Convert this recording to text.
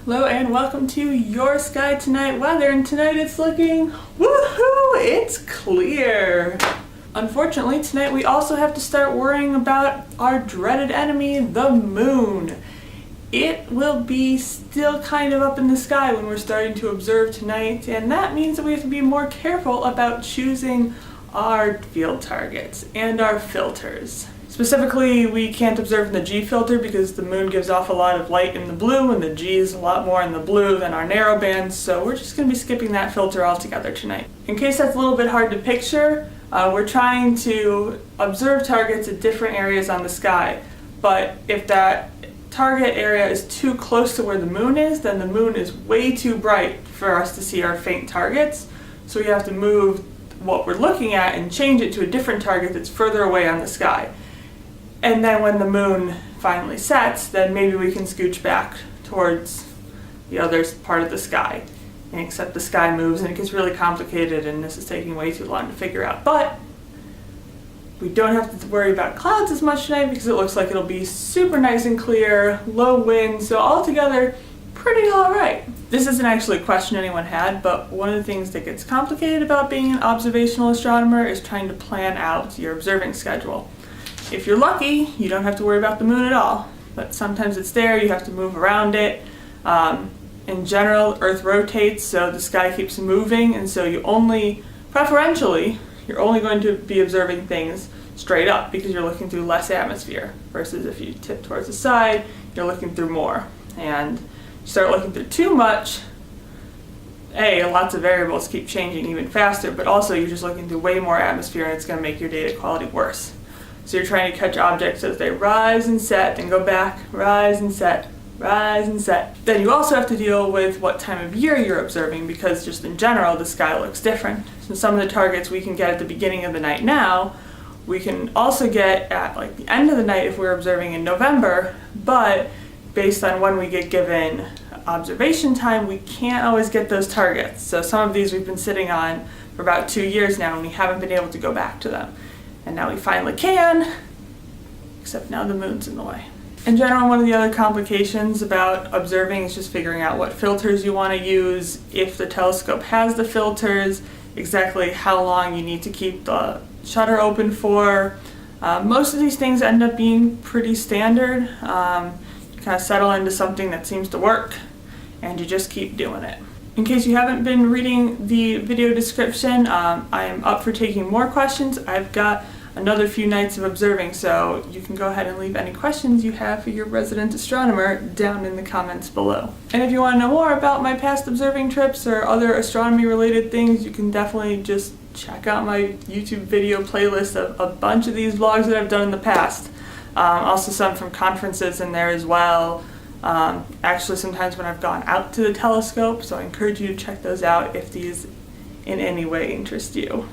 Hello and welcome to Your Sky Tonight weather, and tonight it's looking woohoo! It's clear! Unfortunately, tonight we also have to start worrying about our dreaded enemy, the moon. It will be still kind of up in the sky when we're starting to observe tonight, and that means that we have to be more careful about choosing our field targets and our filters. Specifically, we can't observe in the G filter because the moon gives off a lot of light in the blue, and the G is a lot more in the blue than our narrow bands, so we're just going to be skipping that filter altogether tonight. In case that's a little bit hard to picture, we're trying to observe targets at different areas on the sky, but if that target area is too close to where the moon is, then the moon is way too bright for us to see our faint targets, so we have to move what we're looking at and change it to a different target that's further away on the sky. And then when the moon finally sets, then maybe we can scooch back towards the other part of the sky. And except the sky moves and it gets really complicated, and this is taking way too long to figure out. But we don't have to worry about clouds as much tonight because it looks like it'll be super nice and clear, low wind, so altogether pretty alright. This isn't actually a question anyone had, but one of the things that gets complicated about being an observational astronomer is trying to plan out your observing schedule. If you're lucky, you don't have to worry about the moon at all, but sometimes it's there, you have to move around it. In general, Earth rotates, so the sky keeps moving, and so preferentially, you're only going to be observing things straight up because you're looking through less atmosphere, versus if you tip towards the side, you're looking through more. And you start looking through too much, lots of variables keep changing even faster, but also you're just looking through way more atmosphere and it's going to make your data quality worse. So you're trying to catch objects as they rise and set, then go back, rise and set, rise and set. Then you also have to deal with what time of year you're observing, because just in general the sky looks different. So some of the targets we can get at the beginning of the night now, we can also get at like the end of the night if we're observing in November, but based on when we get given observation time, we can't always get those targets. So some of these we've been sitting on for about 2 years now and we haven't been able to go back to them. And now we finally can, except now the moon's in the way. In general, one of the other complications about observing is just figuring out what filters you want to use, if the telescope has the filters, exactly how long you need to keep the shutter open for. Most of these things end up being pretty standard. You kind of settle into something that seems to work, and you just keep doing it. In case you haven't been reading the video description, I am up for taking more questions. I've got another few nights of observing, so you can go ahead and leave any questions you have for your resident astronomer down in the comments below. And if you want to know more about my past observing trips or other astronomy related things, you can definitely just check out my YouTube video playlist of a bunch of these vlogs that I've done in the past. Also some from conferences in there as well. Actually sometimes when I've gone out to the telescope, so I encourage you to check those out if these in any way interest you.